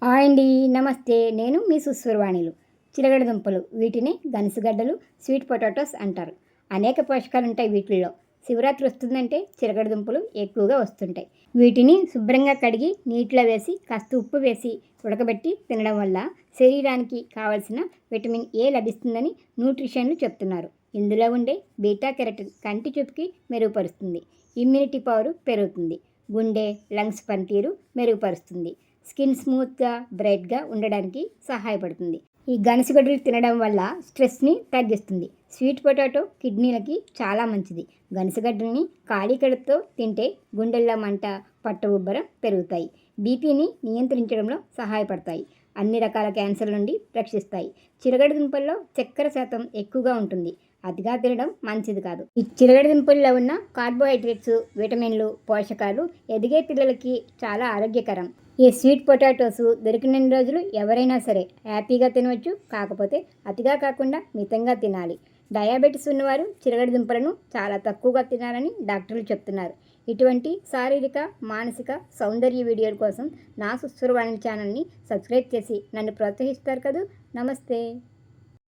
Hi అండి. నమస్తే. నేను మీ సుస్వరవాణిలు. చిలగడ దుంపలు వీటిని గనుసుగడ్డలు, స్వీట్ పొటాటోస్ అంటారు. అనేక పోషకాలుంటాయి వీటిల్లో. శివరాత్రి వస్తుందంటే చిలగడ దుంపలు ఎక్కువగా వస్తుంటాయి. వీటిని శుభ్రంగా కడిగి నీటిలో వేసి కాస్త ఉప్పు వేసి ఉడకబెట్టి తినడం వల్ల శరీరానికి కావలసిన విటమిన్ ఏ లభిస్తుందని న్యూట్రిషన్లు చెప్తున్నారు. ఇందులో ఉండే బీటా కెరటిన్ కంటి చూపుకి మెరుగుపరుస్తుంది. ఇమ్యూనిటీ పవర్ పెరుగుతుంది. గుండె, లంగ్స్ పనితీరు మెరుగుపరుస్తుంది. స్కిన్ స్మూత్గా బ్రైట్గా ఉండడానికి సహాయపడుతుంది. ఈ గనుసుగడ్డలు తినడం వల్ల స్ట్రెస్ని తగ్గిస్తుంది. స్వీట్ పొటాటో కిడ్నీలకి చాలా మంచిది. గనుసుగడ్డల్ని ఖాళీ కడుపుతో తింటే గుండెల్లో మంట, పట్ట ఉబ్బరం పెరుగుతాయి. బీపీని నియంత్రించడంలో సహాయపడతాయి. అన్ని రకాల క్యాన్సర్ నుండి రక్షిస్తాయి. చిలగడ దుంపల్లో చక్కెర శాతం ఎక్కువగా ఉంటుంది. అతిగా తినడం మంచిది కాదు. ఈ చిలగడ దుంపల్లో ఉన్న కార్బోహైడ్రేట్స్, విటమిన్లు, పోషకాలు ఎదిగే పిల్లలకి చాలా ఆరోగ్యకరం. ఈ స్వీట్ పొటాటోస్ దొరికినన్ని రోజులు ఎవరైనా సరే హ్యాపీగా తినవచ్చు. కాకపోతే అతిగా కాకుండా మితంగా తినాలి. డయాబెటీస్ ఉన్నవారు చిలగడ దుంపలను చాలా తక్కువగా తినాలని డాక్టర్లు చెప్తున్నారు. ఇటువంటి శారీరక, మానసిక సౌందర్య వీడియోల కోసం నా సుస్వరవాణి ఛానల్ని సబ్స్క్రైబ్ చేసి నన్ను ప్రోత్సహిస్తారు కదూ. నమస్తే.